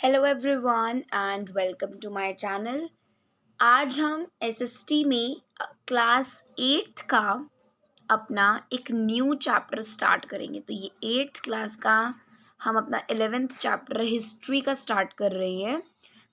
Hello everyone and welcome to my channel. आज हम SST में क्लास 8th का अपना एक न्यू चैप्टर स्टार्ट करेंगे। तो ये 8th क्लास का हम अपना 11th चैप्टर हिस्ट्री का स्टार्ट कर रहे हैं।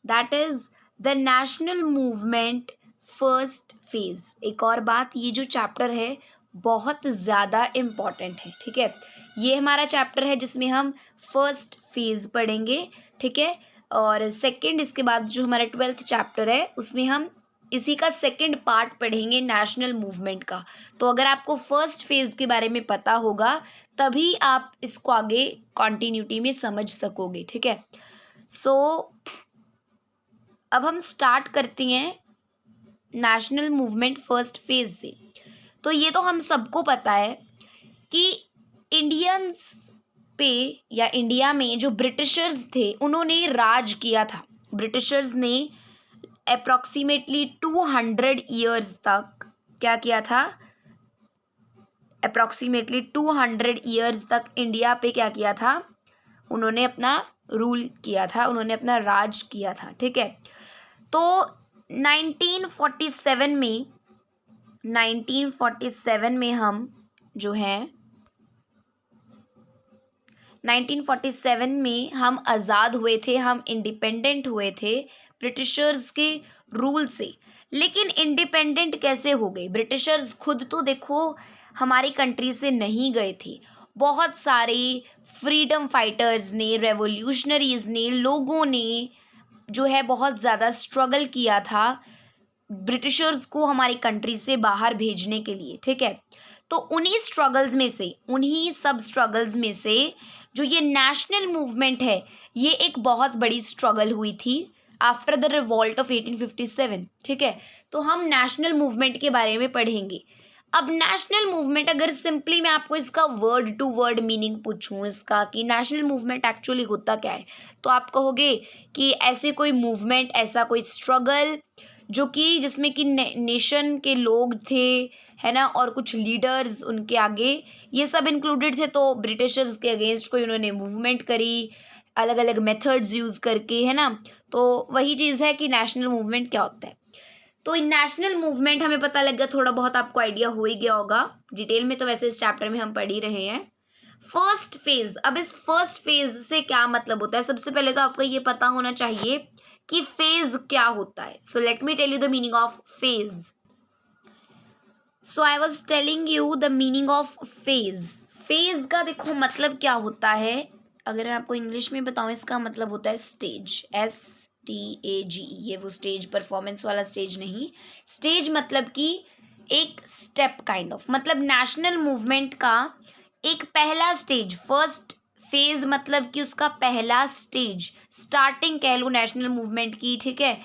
That is the national movement first phase. एक और बात, ये जो चैप्टर है बहुत ज़्यादा इम्पॉर्टेंट है, ठीक है। ये हमारा चैप्टर है जिसमें हम फर्स्ट फेज़ पढ़ेंगे, ठीक है। और सेकंड, इसके बाद जो हमारा 12th चैप्टर है उसमें हम इसी का सेकंड पार्ट पढ़ेंगे नेशनल मूवमेंट का। तो अगर आपको फर्स्ट फेज़ के बारे में पता होगा तभी आप इसको आगे कॉन्टिन्यूटी में समझ सकोगे, ठीक है। सो अब हम स्टार्ट करते हैं नेशनल मूवमेंट फर्स्ट फेज़ से। तो ये तो हम सबको पता है कि इंडियंस पे या इंडिया में जो ब्रिटिशर्स थे उन्होंने राज किया था। ब्रिटिशर्स ने अप्रॉक्सीमेटली 200 ईयर्स तक क्या किया था, अप्रॉक्सीमेटली 200 ईयर्स तक इंडिया पे क्या किया था, उन्होंने अपना रूल किया था, उन्होंने अपना राज किया था, ठीक है। तो 1947 में हम जो हैं 1947 में हम आज़ाद हुए थे, हम इंडिपेंडेंट हुए थे ब्रिटिशर्स के रूल से। लेकिन इंडिपेंडेंट कैसे हो गए? ब्रिटिशर्स खुद तो देखो हमारी कंट्री से नहीं गए थे। बहुत सारे फ्रीडम फाइटर्स ने, रेवोल्यूशनरीज ने, लोगों ने जो है बहुत ज़्यादा स्ट्रगल किया था ब्रिटिशर्स को हमारी कंट्री से बाहर भेजने के लिए, ठीक है। तो उन्हीं स्ट्रगल्स में से, उन्हीं सब स्ट्रगल्स में से जो ये नेशनल मूवमेंट है, ये एक बहुत बड़ी स्ट्रगल हुई थी आफ्टर द रिवॉल्ट ऑफ 1857, ठीक है। तो हम नेशनल मूवमेंट के बारे में पढ़ेंगे। अब नेशनल मूवमेंट, अगर सिंपली मैं आपको इसका वर्ड टू वर्ड मीनिंग पूछूं इसका कि नेशनल मूवमेंट एक्चुअली होता क्या है, तो आप कहोगे कि ऐसे कोई मूवमेंट, ऐसा कोई स्ट्रगल जो कि जिसमें कि नेशन के लोग थे, है ना, और कुछ लीडर्स उनके आगे, ये सब इंक्लूडेड थे। तो ब्रिटिशर्स के अगेंस्ट कोई उन्होंने मूवमेंट करी अलग अलग मेथड्स यूज़ करके, है ना। तो वही चीज़ है कि नेशनल मूवमेंट क्या होता है। तो नेशनल मूवमेंट हमें पता लग गया, थोड़ा बहुत आपको आइडिया हो ही गया होगा। डिटेल में तो वैसे इस चैप्टर में हम पढ़ ही रहे हैं। फर्स्ट फेज, अब इस फर्स्ट फेज से क्या मतलब होता है? सबसे पहले तो आपको ये पता होना चाहिए कि फेज क्या होता है। So let me tell you the meaning of phase. So I was telling you the meaning of phase. Phase का देखो मतलब क्या होता है, अगर मैं आपको इंग्लिश में बताऊं, इसका मतलब होता है स्टेज, STAG। ये वो स्टेज परफॉर्मेंस वाला स्टेज नहीं, स्टेज मतलब कि एक स्टेप काइंड ऑफ, मतलब नेशनल मूवमेंट का एक पहला स्टेज। फर्स्ट फेज मतलब कि उसका पहला स्टेज, स्टार्टिंग कह लो नेशनल मूवमेंट की, ठीक है।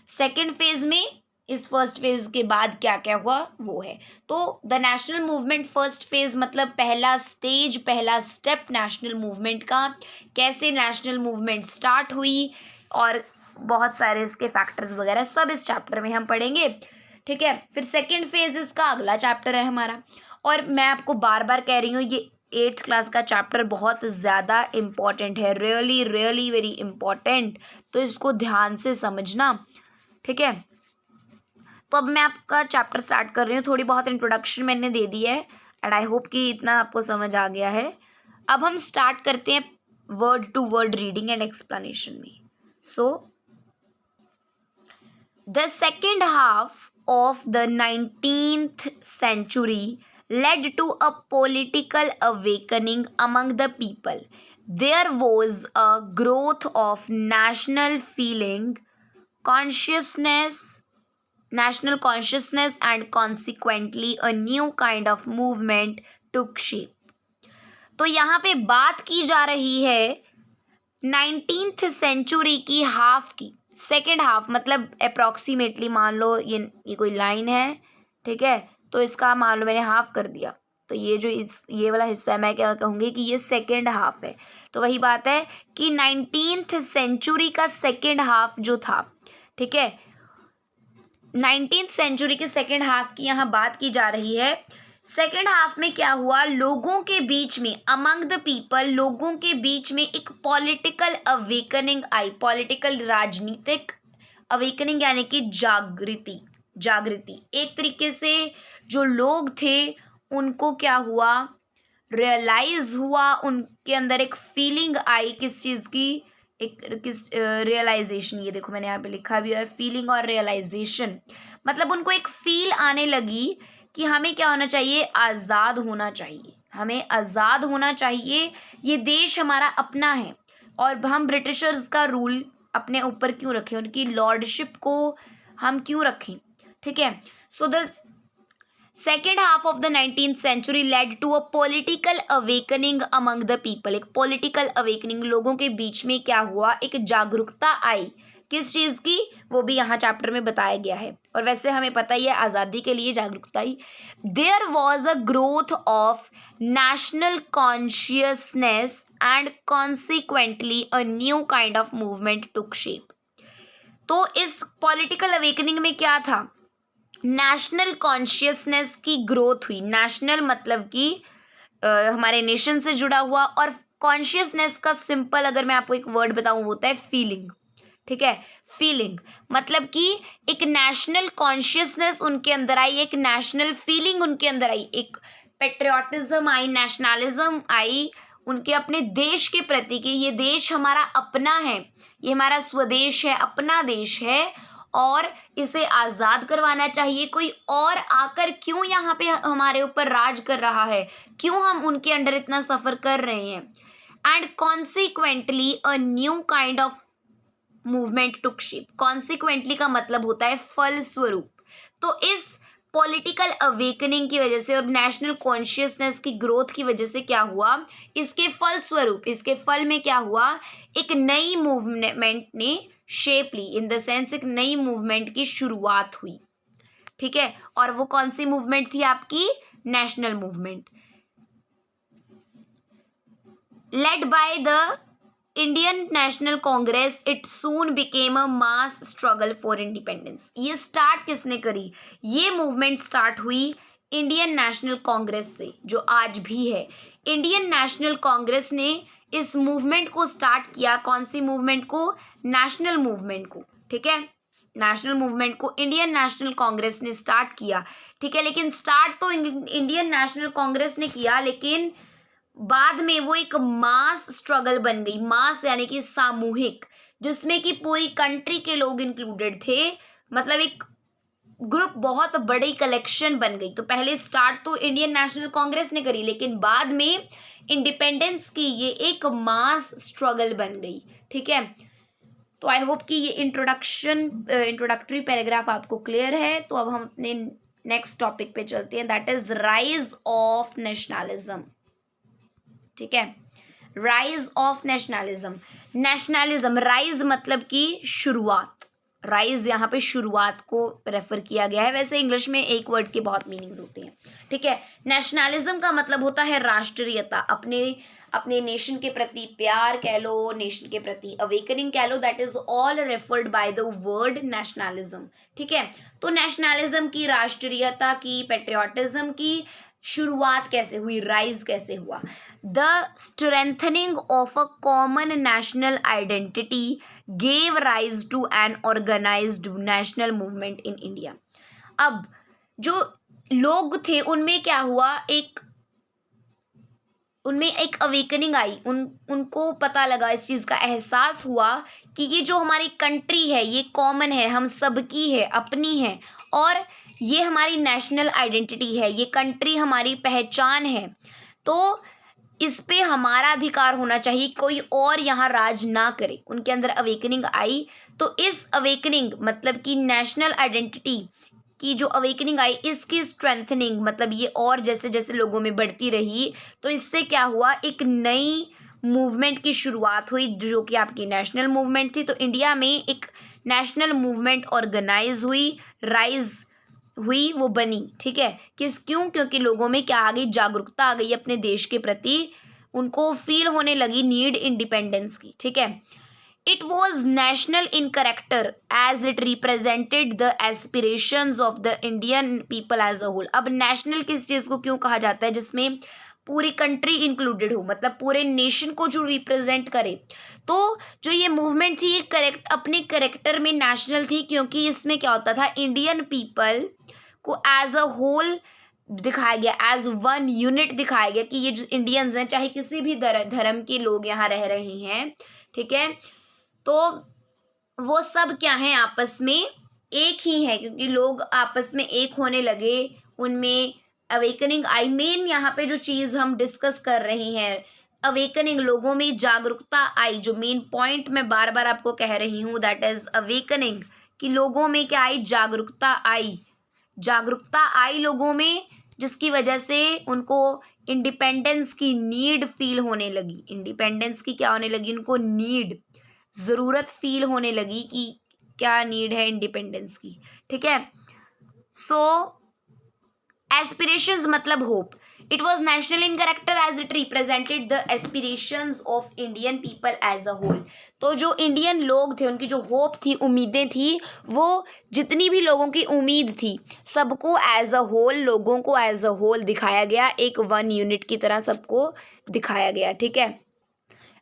सेकेंड फेज में, इस फर्स्ट फेज के बाद क्या क्या हुआ वो है। तो the national movement first phase मतलब पहला स्टेज, पहला स्टेप नेशनल मूवमेंट का, कैसे नेशनल मूवमेंट स्टार्ट हुई और बहुत सारे इसके फैक्टर्स वगैरह सब इस चैप्टर में हम पढ़ेंगे, ठीक है। फिर सेकेंड फेज इसका अगला चैप्टर है हमारा। और मैं आपको बार बार कह रही हूँ, ये 8th क्लास का चैप्टर बहुत ज़्यादा इम्पॉर्टेंट है, रियली रियली वेरी इम्पॉर्टेंट। तो इसको ध्यान से समझना, ठीक है। तो अब मैं आपका चैप्टर स्टार्ट कर रही हूँ। थोड़ी बहुत इंट्रोडक्शन मैंने दे दी है एंड आई होप कि इतना आपको समझ आ गया है। अब हम स्टार्ट करते हैं word to word reading and explanation में। So the second half of the 19th century led to a political awakening among the people. There was a growth of national feeling, consciousness, national consciousness, and consequently a new kind of movement took shape. तो यहाँ पे बात की जा रही है 19th century की half की। सेकेंड हाफ मतलब अप्रॉक्सीमेटली मान लो ये कोई लाइन है, ठीक है। तो इसका मान लो मैंने हाफ कर दिया, तो ये जो ये वाला हिस्सा है, मैं क्या कहूँगी कि ये सेकेंड हाफ है। तो वही बात है कि 19th सेंचुरी का सेकेंड हाफ जो था, ठीक है, 19th सेंचुरी के सेकेंड हाफ की यहाँ बात की जा रही है। सेकेंड हाफ में क्या हुआ, लोगों के बीच में, अमंग द पीपल, लोगों के बीच में एक पॉलिटिकल अवेकनिंग आई, पॉलिटिकल राजनीतिक अवेकनिंग यानी कि जागृति एक तरीके से जो लोग थे उनको क्या हुआ, रियलाइज हुआ, उनके अंदर एक फीलिंग आई, किस चीज़ की, किस रियलाइजेशन, ये देखो मैंने यहाँ पे लिखा भी है फीलिंग और रियलाइजेशन, मतलब उनको एक फील आने लगी कि हमें क्या होना चाहिए, आज़ाद होना चाहिए, हमें आज़ाद होना चाहिए, ये देश हमारा अपना है और हम ब्रिटिशर्स का रूल अपने ऊपर क्यों रखें, उनकी लॉर्डशिप को हम क्यों रखें, ठीक है। So the second half of the 19th century led to a political awakening among the people, एक पॉलिटिकल अवेकनिंग, लोगों के बीच में क्या हुआ, एक जागरूकता आई, किस चीज़ की, वो भी यहाँ चैप्टर में बताया गया है और वैसे हमें पता ही है आज़ादी के लिए जागरूकता ही। There was a growth of national consciousness and consequently a new kind of movement took shape. तो इस पॉलिटिकल अवेकनिंग में क्या था, नेशनल कॉन्शियसनेस की ग्रोथ हुई, नेशनल मतलब कि हमारे नेशन से जुड़ा हुआ, और कॉन्शियसनेस का सिंपल अगर मैं आपको एक वर्ड बताऊं वो होता है फीलिंग, ठीक है। फीलिंग मतलब कि एक नेशनल कॉन्शियसनेस उनके अंदर आई, एक नेशनल फीलिंग उनके अंदर आई, एक पेट्रियाटिज्म आई, नेशनलिज्म आई उनके अपने देश के प्रति कि ये देश हमारा अपना है, ये हमारा स्वदेश है, अपना देश है और इसे आज़ाद करवाना चाहिए, कोई और आकर क्यों यहाँ पे हमारे ऊपर राज कर रहा है, क्यों हम उनके अंडर इतना सफ़र कर रहे हैं। And consequently a new kind of movement took shape, consequently का मतलब होता है फलस्वरूप। तो इस पॉलिटिकल अवेकनिंग की वजह से और नेशनल कॉन्शियसनेस की ग्रोथ की वजह से क्या हुआ, इसके फलस्वरूप, इसके फल में क्या हुआ, एक नई मूवमेंट ने शेप ली, इन द सेंस एक नई मूवमेंट की शुरुआत हुई, ठीक है। और वो कौन सी मूवमेंट थी आपकी, national movement, led by the Indian national Congress. It soon became a mass struggle for independence. ये स्टार्ट किसने करी, ये मूवमेंट स्टार्ट हुई इंडियन नेशनल कांग्रेस से, जो आज भी है। इंडियन नेशनल कांग्रेस ने इस मूवमेंट को स्टार्ट किया, कौन सी मूवमेंट को, नेशनल मूवमेंट को, ठीक है। नेशनल मूवमेंट को इंडियन नेशनल कांग्रेस ने स्टार्ट किया, ठीक है। लेकिन स्टार्ट तो इंडियन नेशनल कांग्रेस ने किया, लेकिन बाद में वो एक मास स्ट्रगल बन गई, मास यानी कि सामूहिक, जिसमें कि पूरी कंट्री के लोग इंक्लूडेड थे, मतलब एक ग्रुप, बहुत बड़ी कलेक्शन बन गई। तो पहले स्टार्ट तो इंडियन नेशनल कांग्रेस ने करी, लेकिन बाद में इंडिपेंडेंस की ये एक मास स्ट्रगल बन गई, ठीक है। तो आई होप कि ये इंट्रोडक्टरी पैराग्राफ आपको क्लियर है। तो अब हम अपने नेक्स्ट टॉपिक पे चलते हैं, that is rise of nationalism, ठीक है। Rise of nationalism, nationalism, rise मतलब कि शुरुआत, राइज यहाँ पे शुरुआत को रेफर किया गया है, वैसे इंग्लिश में एक वर्ड के बहुत मीनिंग्स होते हैं, ठीक है। नेशनलिज्म का मतलब होता है राष्ट्रीयता, अपने अपने नेशन के प्रति प्यार कह लो, नेशन के प्रति अवेकनिंग कह लो, that is all referred by the word nationalism, ठीक है। तो नेशनलिज्म की, राष्ट्रीयता की, पेट्रियाटिज्म की शुरुआत कैसे हुई, राइज कैसे हुआ, the strengthening of a common national identity gave rise to an organised national movement in India. अब जो लोग थे उनमें क्या हुआ, उनमें एक अवेकनिंग आई, उनको पता लगा, इस चीज़ का एहसास हुआ कि ये जो हमारी कंट्री है ये कॉमन है, हम सबकी है, अपनी है, और ये हमारी नेशनल आइडेंटिटी है, ये कंट्री हमारी पहचान है, तो इस पे हमारा अधिकार होना चाहिए, कोई और यहाँ राज ना करे। उनके अंदर अवेकनिंग आई, तो इस अवेकनिंग मतलब कि नेशनल आइडेंटिटी की जो अवेकनिंग आई, इसकी स्ट्रेंथनिंग मतलब ये और जैसे जैसे लोगों में बढ़ती रही, तो इससे क्या हुआ, एक नई मूवमेंट की शुरुआत हुई जो कि आपकी नेशनल मूवमेंट थी। तो इंडिया में एक नेशनल मूवमेंट ऑर्गेनाइज हुई, राइज हुई, वो बनी, ठीक है। क्योंकि लोगों में क्या आ गई, जागरूकता आ गई अपने देश के प्रति, उनको फील होने लगी नीड इंडिपेंडेंस की, ठीक है। It was national in character as it represented the aspirations of the Indian people as a whole. अब national किस चीज़ को क्यों कहा जाता है, जिसमें पूरी कंट्री इंक्लूडेड हो, मतलब पूरे नेशन को जो रिप्रेजेंट करे। तो जो ये मूवमेंट थी ये करेक्ट अपने करेक्टर में नेशनल थी, क्योंकि इसमें क्या होता था, इंडियन पीपल को एज अ होल दिखाया गया, एज वन यूनिट दिखाया गया कि ये जो इंडियंस हैं, चाहे किसी भी धर्म के लोग यहाँ रह रहे हैं, ठीक है, तो वो सब क्या है, आपस में एक ही है, क्योंकि लोग आपस में एक होने लगे, उनमें अवेकनिंग आई। मेन यहाँ पे जो चीज़ हम डिस्कस कर रहे हैं, अवेकनिंग, लोगों में जागरूकता आई, जो मेन पॉइंट मैं बार बार आपको कह रही हूँ, दैट इज अवेकनिंग, कि लोगों में क्या आई, जागरूकता आई, जागरूकता आई लोगों में, जिसकी वजह से उनको इंडिपेंडेंस की नीड फील होने लगी, इंडिपेंडेंस की क्या होने लगी, उनको नीड, ज़रूरत फील होने लगी कि क्या नीड है इंडिपेंडेंस की, ठीक है। सो एस्पिरेशंस मतलब hope, it was national in character as it represented the aspirations of Indian people as a whole. तो जो इंडियन लोग थे, उनकी जो होप थी, उम्मीदें थी, वो जितनी भी लोगों की उम्मीद थी, सबको एज अ होल, लोगों को एज अ होल दिखाया गया, एक वन यूनिट की तरह सबको दिखाया गया, ठीक है।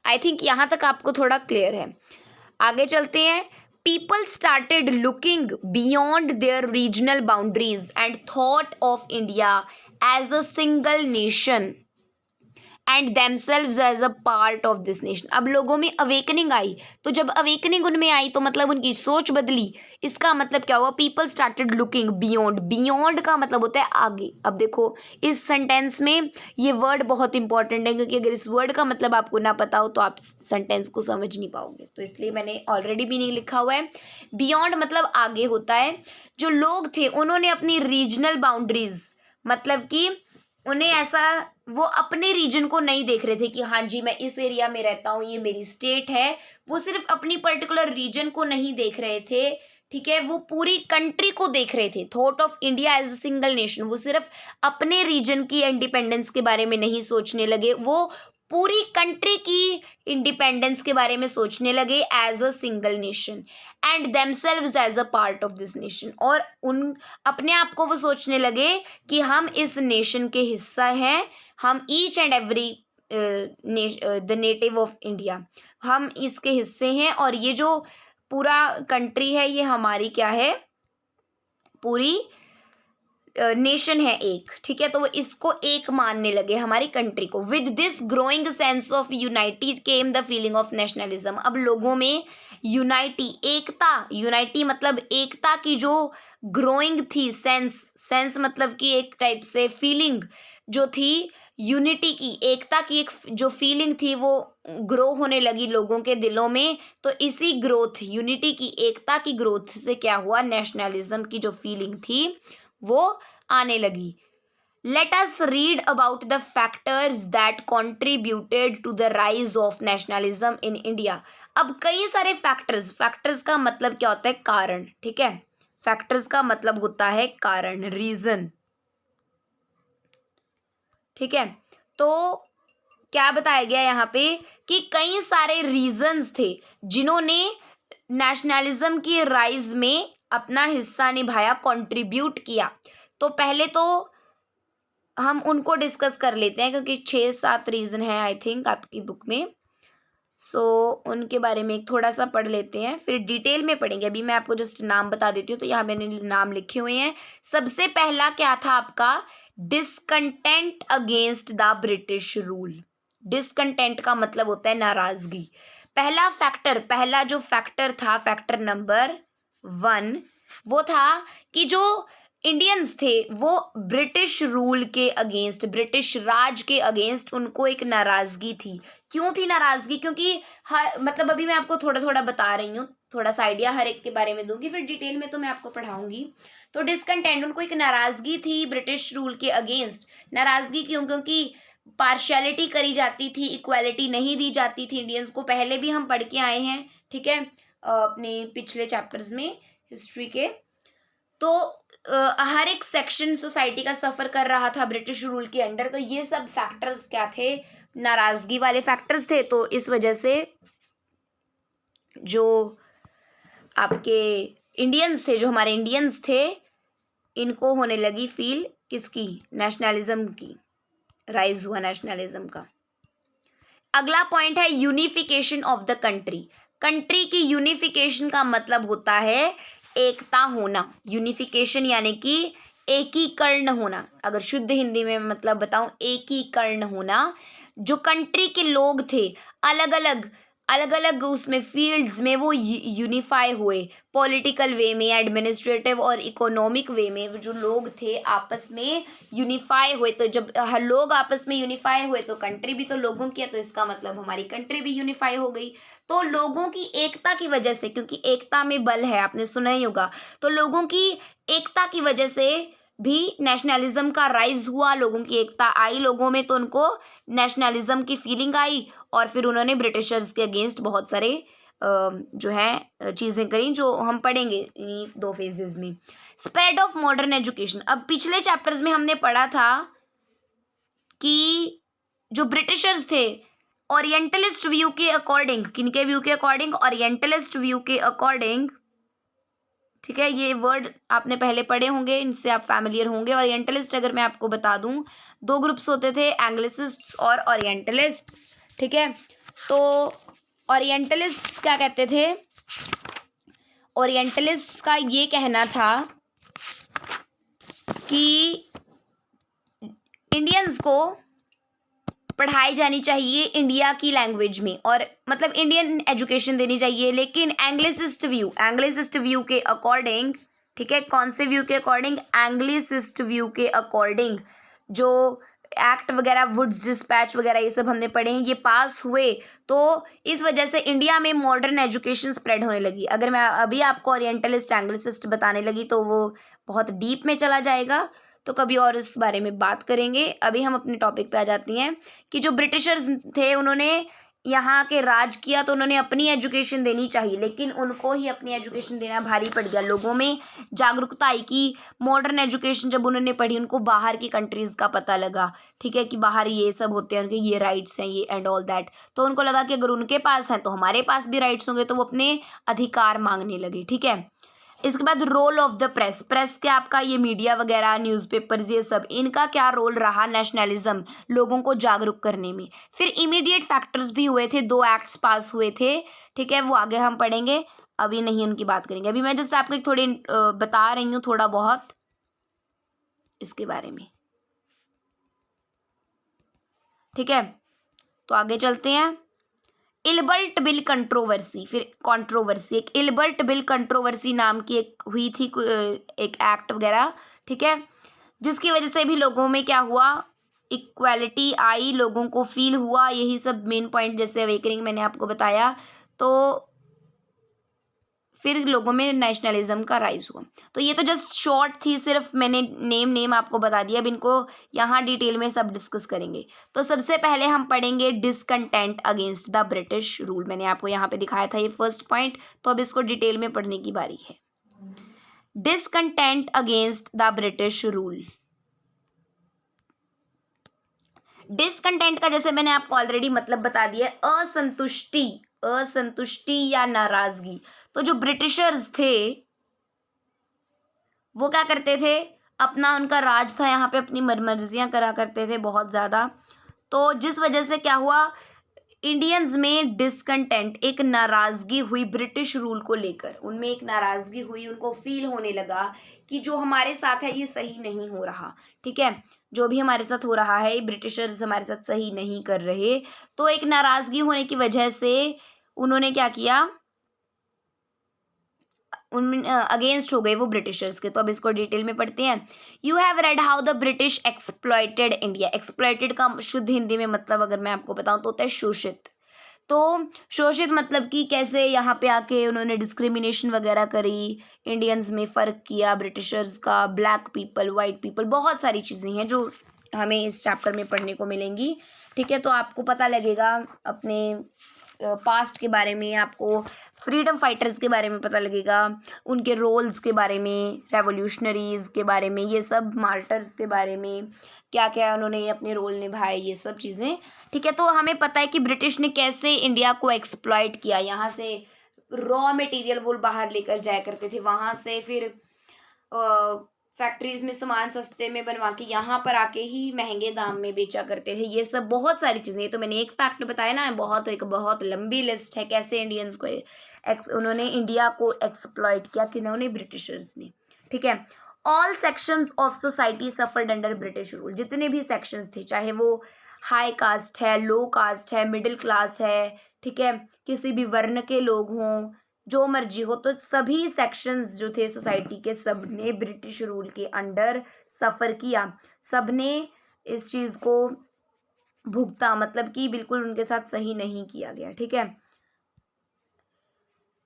आई थिंक यहाँ तक आपको थोड़ा क्लियर है। आगे चलते हैं। People started looking beyond their regional boundaries and thought of India as a single nation and themselves as a part of this nation। अब लोगों में अवेकनिंग आई, तो जब अवेकनिंग उनमें आई तो मतलब उनकी सोच बदली। इसका मतलब क्या हुआ, people started looking beyond, beyond का मतलब होता है आगे। अब देखो इस सेंटेंस में ये वर्ड बहुत इंपॉर्टेंट है, क्योंकि अगर इस वर्ड का मतलब आपको ना पता हो तो आप सेंटेंस को समझ नहीं पाओगे, तो इसलिए मैंने ऑलरेडी मीनिंग लिखा हुआ है। बियॉन्ड मतलब आगे होता है। जो लोग थे उन्होंने अपनी रीजनल बाउंड्रीज, मतलब कि उन्हें ऐसा, वो अपने रीजन को नहीं देख रहे थे कि हाँ जी मैं इस एरिया में रहता हूँ, ये मेरी स्टेट है, वो सिर्फ अपनी पर्टिकुलर रीजन को नहीं देख रहे थे, ठीक है, वो पूरी कंट्री को देख रहे थे। Thought of India as a single nation, वो सिर्फ अपने रीजन की इंडिपेंडेंस के बारे में नहीं सोचने लगे, वो पूरी कंट्री की इंडिपेंडेंस के बारे में सोचने लगे as a single nation and themselves as a part of this nation. और उन अपने आप को वो सोचने लगे कि हम इस नेशन के हिस्सा हैं, हम each and every the native of India, हम इसके हिस्से हैं, और ये जो पूरा कंट्री है ये हमारी क्या है, पूरी नेशन है एक, ठीक है। तो वो इसको एक मानने लगे, हमारी कंट्री को। With this growing sense of unity came the feeling of nationalism. अब लोगों में यूनाइटी, एकता, यूनाइटी मतलब एकता की जो ग्रोइंग थी, सेंस, सेंस मतलब कि एक टाइप से फीलिंग जो थी, यूनिटी की, एकता की एक जो फीलिंग थी वो ग्रो होने लगी लोगों के दिलों में। तो इसी ग्रोथ, यूनिटी की, एकता की ग्रोथ से क्या हुआ, नेशनलिज्म की जो फीलिंग थी वो आने लगी। Let us read about the factors that contributed to the rise of nationalism in India. अब कई सारे फैक्टर्स, फैक्टर्स का मतलब क्या होता है, कारण, ठीक है, फैक्टर्स का मतलब होता है कारण, रीजन, ठीक है। तो क्या बताया गया यहाँ पे कि कई सारे रीजंस थे जिन्होंने नेशनलिज्म की राइज में अपना हिस्सा निभाया, कंट्रीब्यूट किया। तो पहले तो हम उनको डिस्कस कर लेते हैं, क्योंकि 6-7 रीजन है आई थिंक आपकी बुक में। सो उनके बारे में थोड़ा सा पढ़ लेते हैं, फिर डिटेल में पढ़ेंगे। अभी मैं आपको जस्ट नाम बता देती हूँ, तो यहाँ मैंने नाम लिखे हुए हैं। सबसे पहला क्या था आपका, discontent against the British rule. Discontent का मतलब होता है नाराजगी। पहला फैक्टर, पहला जो फैक्टर था, फैक्टर नंबर 1, वो था कि जो इंडियंस थे वो ब्रिटिश रूल के अगेंस्ट, ब्रिटिश राज के अगेंस्ट उनको एक नाराजगी थी। क्यों थी नाराजगी, क्योंकि मतलब अभी मैं आपको थोड़ा थोड़ा बता रही हूँ, थोड़ा सा आइडिया हर एक के बारे में दूंगी, फिर डिटेल में तो मैं आपको पढ़ाऊंगी। तो डिसकंटेंट, उनको एक नाराजगी थी ब्रिटिश रूल के अगेंस्ट। नाराजगी क्यों, क्योंकि पार्शियलिटी करी जाती थी, इक्वालिटी नहीं दी जाती थी इंडियंस को। पहले भी हम पढ़ के आए हैं, ठीक है, अपने पिछले चैप्टर्स में हिस्ट्री के। तो हर एक सेक्शन सोसाइटी का सफ़र कर रहा था ब्रिटिश रूल के अंडर। तो ये सब फैक्टर्स क्या थे, नाराज़गी वाले फैक्टर्स थे। तो इस वजह से जो आपके इंडियंस थे, जो हमारे इंडियंस थे, इनको होने लगी फील किसकी, नेशनलिज्म की, राइज हुआ नेशनलिज्म का। अगला पॉइंट है unification of the country. Country की यूनिफिकेशन का मतलब होता है एकता होना। यूनिफिकेशन यानी कि एकीकरण होना। अगर शुद्ध हिंदी में मतलब बताऊं, एकीकरण होना। जो कंट्री के लोग थे अलग अलग अलग अलग उसमें फील्ड्स में वो यूनिफाई हुए, पॉलिटिकल वे में, एडमिनिस्ट्रेटिव और इकोनॉमिक वे में जो लोग थे आपस में यूनिफाई हुए। तो जब हर लोग आपस में यूनिफाई हुए तो कंट्री भी तो लोगों की है, तो इसका मतलब हमारी कंट्री भी यूनिफाई हो गई। तो लोगों की एकता की वजह से, क्योंकि एकता में बल है, आपने सुना ही होगा, तो लोगों की एकता की वजह से भी नेशनलिज्म का राइज हुआ। लोगों की एकता आई लोगों में, तो उनको नेशनलिज्म की फीलिंग आई और फिर उन्होंने ब्रिटिशर्स के अगेंस्ट बहुत सारे जो है चीज़ें करी, जो हम पढ़ेंगे इन 2 फेजेस में। Spread of modern education. अब पिछले चैप्टर्स में हमने पढ़ा था कि जो ब्रिटिशर्स थे ओरिएंटलिस्ट व्यू के अकॉर्डिंग, किनके व्यू के अकॉर्डिंग, ओरिएंटलिस्ट व्यू के अकॉर्डिंग, ठीक है, ये वर्ड आपने पहले पढ़े होंगे, इनसे आप फैमिलियर होंगे। ओरिएंटलिस्ट अगर मैं आपको बता दूं, 2 ग्रुप्स होते थे, एंग्लिसिस्ट्स और ओरिएंटलिस्ट्स, ठीक है। तो ओरिएंटलिस्ट्स क्या कहते थे, ओरिएंटलिस्ट्स का ये कहना था कि इंडियंस को पढ़ाई जानी चाहिए इंडिया की लैंग्वेज में, और मतलब इंडियन एजुकेशन देनी चाहिए, लेकिन एंग्लिसिस्ट व्यू के अकॉर्डिंग, ठीक है, कौन से व्यू के अकॉर्डिंग, एंग्लिसिस्ट व्यू के अकॉर्डिंग, जो एक्ट वगैरह, वुड्स डिस्पैच वगैरह ये सब हमने पढ़े हैं, ये पास हुए, तो इस वजह से इंडिया में मॉडर्न एजुकेशन स्प्रेड होने लगी। अगर मैं अभी आपको ओरिएंटलिस्ट एंग्लिसिस्ट बताने लगी तो वो बहुत डीप में चला जाएगा, तो कभी और इस बारे में बात करेंगे। अभी हम अपने टॉपिक पे आ जाती हैं कि जो ब्रिटिशर्स थे उन्होंने यहाँ के राज किया, तो उन्होंने अपनी एजुकेशन देनी चाहिए, लेकिन उनको ही अपनी एजुकेशन देना भारी पड़ गया। लोगों में जागरूकता आई कि मॉडर्न एजुकेशन जब उन्होंने पढ़ी, उनको बाहर की कंट्रीज़ का पता लगा, ठीक है, कि बाहर ये सब होते हैं, उनके ये राइट्स हैं, ये एंड ऑल दैट। तो उनको लगा कि अगर उनके पास हैं तो हमारे पास भी राइट्स होंगे, तो वो अपने अधिकार मांगने लगे, ठीक है। इसके बाद role of the press. Press क्या आपका ये मीडिया वगैरह, न्यूज़पेपर्स, ये सब, इनका क्या रोल रहा नेशनलिज्म, लोगों को जागरूक करने में। फिर इमीडिएट फैक्टर्स भी हुए थे, 2 एक्ट्स पास हुए थे, ठीक है, वो आगे हम पढ़ेंगे, अभी नहीं उनकी बात करेंगे। अभी मैं जस्ट आपको एक थोड़ी बता रही हूँ थोड़ा बहुत इसके बारे में, ठीक है। तो आगे चलते हैं। इलबर्ट बिल कंट्रोवर्सी, फिर कंट्रोवर्सी, एक इलबर्ट बिल कंट्रोवर्सी नाम की एक हुई थी, एक एक्ट वगैरह, ठीक है, जिसकी वजह से भी लोगों में क्या हुआ, इक्वालिटी आई, लोगों को फील हुआ, यही सब मेन पॉइंट, जैसे अवेकनिंग मैंने आपको बताया। तो फिर लोगों में नेशनलिज्म का राइज हुआ। तो ये तो जस्ट शॉर्ट थी, सिर्फ मैंने नेम आपको बता दिया। अब इनको यहाँ डिटेल में सब डिस्कस करेंगे। तो सबसे पहले हम पढ़ेंगे discontent against the British rule. मैंने आपको यहाँ पे दिखाया था ये फर्स्ट पॉइंट, तो अब इसको डिटेल में पढ़ने की बारी है। Discontent against the British rule. Discontent का जैसे मैंने आपको ऑलरेडी मतलब बता दिया, असंतुष्टि या नाराजगी। तो जो ब्रिटिशर्स थे वो क्या करते थे, अपना उनका राज था यहाँ पे, अपनी मर्जियाँ करा करते थे बहुत ज़्यादा। तो जिस वजह से क्या हुआ, इंडियंस में डिसकंटेंट, एक नाराज़गी हुई ब्रिटिश रूल को लेकर, उनमें एक नाराज़गी हुई, उनको फील होने लगा कि जो हमारे साथ है ये सही नहीं हो रहा, ठीक है, जो भी हमारे साथ हो रहा है ब्रिटिशर्स हमारे साथ सही नहीं कर रहे। तो एक नाराज़गी होने की वजह से उन्होंने क्या किया, उन अगेंस्ट हो गए वो ब्रिटिशर्स के। तो अब इसको डिटेल में पढ़ते हैं। You have read how the British exploited India. Exploited का शुद्ध हिंदी में मतलब अगर मैं आपको बताऊं तो होता है शोषित। तो शोषित मतलब कि कैसे यहाँ पे आके उन्होंने डिस्क्रिमिनेशन वगैरह करी, इंडियंस में फ़र्क किया ब्रिटिशर्स का, ब्लैक पीपल, वाइट पीपल, बहुत सारी चीज़ें हैं जो हमें इस चैप्टर में पढ़ने को मिलेंगी, ठीक है। तो आपको पता लगेगा अपने पास्ट के बारे में, आपको फ्रीडम फाइटर्स के बारे में पता लगेगा, उनके रोल्स के बारे में, रेवोल्यूशनरीज़ के बारे में, ये सब मार्टर्स के बारे में, क्या क्या उन्होंने अपने रोल निभाए, ये सब चीज़ें, ठीक है। तो हमें पता है कि ब्रिटिश ने कैसे इंडिया को एक्सप्लॉइट किया, यहाँ से रॉ मटेरियल वो बाहर लेकर जाया करते थे, वहां से फिर फैक्ट्रीज में सामान सस्ते में बनवा के यहाँ पर आके ही महंगे दाम में बेचा करते थे। ये सब बहुत सारी चीजें, ये तो मैंने एक फैक्ट बताया ना, एक बहुत लंबी लिस्ट है कैसे इंडियंस को उन्होंने इंडिया को एक्सप्लॉइट किया, किन्होंने, ब्रिटिशर्स ने। ठीक है, all sections of society suffered under British rule, जितने भी सेक्शंस थे, चाहे वो हाई कास्ट है, लो कास्ट है, मिडिल क्लास है, ठीक है, किसी भी वर्ण के लोग हों, जो मर्जी हो, तो सभी सेक्शंस जो थे सोसाइटी के, सबने ब्रिटिश रूल के अंडर सफ़र किया, सबने इस चीज़ को भुगता, मतलब कि बिल्कुल उनके साथ सही नहीं किया गया। ठीक है,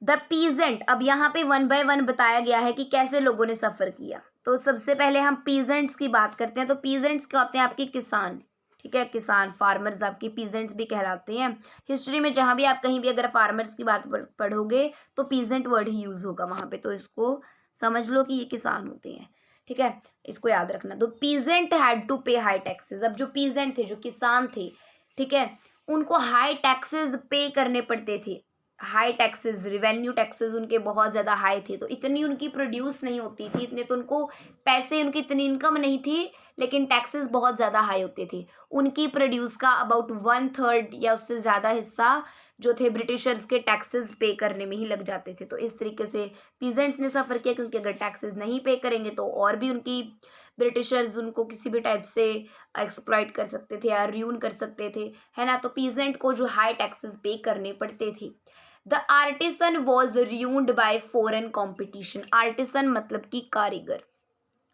द पीजेंट, अब यहाँ पे 1 बाय 1 बताया गया है कि कैसे लोगों ने सफ़र किया। तो सबसे पहले हम पीजेंट्स की बात करते हैं। तो पीजेंट्स क्या होते हैं? आपके किसान। ठीक है, किसान, फार्मर्स आपके पीजेंट्स भी कहलाते हैं। हिस्ट्री में जहाँ भी आप कहीं भी अगर फार्मर्स की बात पढ़ोगे तो पीजेंट वर्ड ही यूज होगा वहाँ पे, तो इसको समझ लो कि ये किसान होते हैं। ठीक है, इसको याद रखना। तो पीजेंट हैड टू पे हाई टैक्सेस, अब जो पीजेंट थे, जो किसान थे, ठीक है, उनको हाई टैक्सेस पे करने पड़ते थे। हाई टैक्सेस, रिवेन्यू टैक्सेस उनके बहुत ज़्यादा हाई थे, तो इतनी उनकी प्रोड्यूस नहीं होती थी, इतने तो उनको पैसे, उनकी इतनी इनकम नहीं थी, लेकिन टैक्सेस बहुत ज़्यादा हाई होते थे। उनकी प्रोड्यूस का अबाउट 1/3 या उससे ज़्यादा हिस्सा जो थे ब्रिटिशर्स के टैक्सेस पे करने में ही लग जाते थे। तो इस तरीके से पीजेंट्स ने सफ़र किया, क्योंकि अगर टैक्सेस नहीं पे करेंगे तो और भी उनकी ब्रिटिशर्स उनको किसी भी टाइप से एक्सप्लॉइट कर सकते थे या र्यून कर सकते थे, है ना। तो पीजेंट को जो हाई टैक्सेस पे करने पड़ते थे। The artisan was ruined bye foreign competition, artisan मतलब कि कारीगर,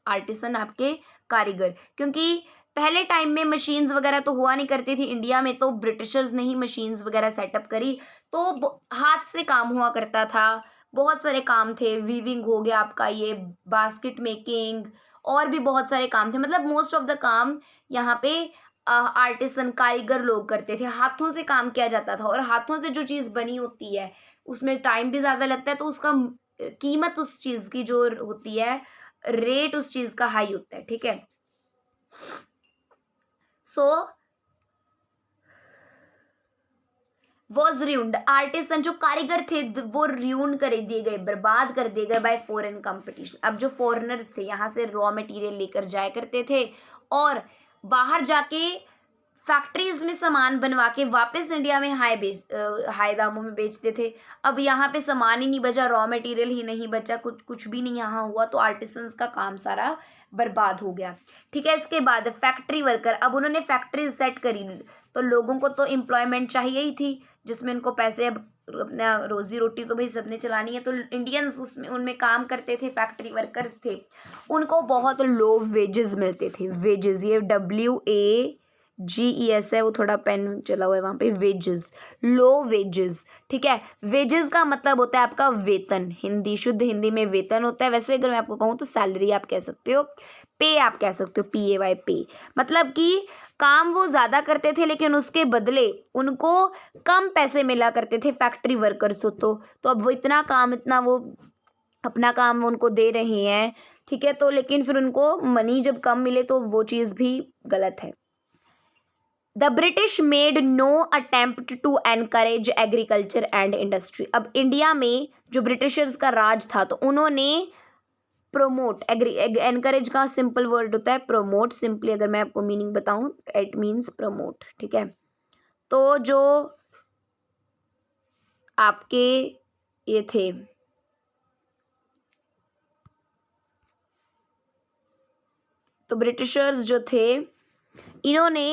आर्टिसन आपके कारीगर, क्योंकि पहले टाइम में मशीन्स वगैरह तो हुआ नहीं करती थी इंडिया में, तो ब्रिटिशर्स ने ही मशीन्स वगैरह सेटअप करी, तो हाथ से काम हुआ करता था, बहुत सारे काम थे, वीविंग हो गया आपका, ये बास्केट मेकिंग, और भी बहुत सारे काम थे, मतलब मोस्ट ऑफ द काम यहाँ पे आर्टिसन कारीगर लोग करते थे, हाथों से काम किया जाता था, और हाथों से जो चीज़ बनी होती है उसमें टाइम भी ज़्यादा लगता है, तो उसका कीमत उस चीज़ की जो होती है, रेट उस चीज़ का हाई होता है। ठीक है, सो वॉज ruined, आर्टिसन जो कारीगर थे वो ruin कर दिए गए, बर्बाद कर दिए गए बाय फॉरेन कंपटीशन। अब जो फॉरेनर्स थे यहाँ से रॉ मटेरियल लेकर जाया करते थे और बाहर जाके फैक्ट्रीज में सामान बनवा के वापस इंडिया में हाई दामों में बेचते थे। अब यहाँ पे सामान ही नहीं बचा, रॉ मटेरियल ही नहीं बचा, कुछ भी नहीं यहाँ हुआ, तो आर्टिसंस का काम सारा बर्बाद हो गया। ठीक है, इसके बाद फैक्ट्री वर्कर, अब उन्होंने फैक्ट्रीज सेट करी, तो लोगों को तो एम्प्लॉयमेंट चाहिए ही थी, जिसमें उनको पैसे, अब अपना रोजी रोटी तो भाई सबने चलानी है, तो इंडियंस उसमें उनमें काम करते थे, फैक्ट्री वर्कर्स थे, उनको बहुत लो वेजेस मिलते थे। वेजेस, ये WAGES है, वो थोड़ा पेन चला हुआ है वहाँ पे, वेजेस, लो वेजेस। ठीक है, वेजेस का मतलब होता है आपका वेतन, हिंदी, शुद्ध हिंदी में वेतन होता है, वैसे अगर मैं आपको कहूँ तो सैलरी आप कह सकते हो, पे आप कह सकते हो, PAY, पे, मतलब कि काम वो ज़्यादा करते थे लेकिन उसके बदले उनको कम पैसे मिला करते थे फैक्ट्री वर्कर्स तो अब वो इतना काम, इतना वो अपना काम उनको दे रहे हैं, ठीक है, तो लेकिन फिर उनको मनी जब कम मिले तो वो चीज़ भी गलत है। The British made no attempt to encourage agriculture and industry, अब इंडिया में जो ब्रिटिशर्स का राज था तो उन्होंने प्रोमोट, एनकरेज का सिंपल वर्ड होता है प्रोमोट, सिंपली अगर मैं आपको मीनिंग बताऊं, इट मीन्स प्रमोट। ठीक है, तो जो आपके ये थे, तो ब्रिटिशर्स जो थे इन्होंने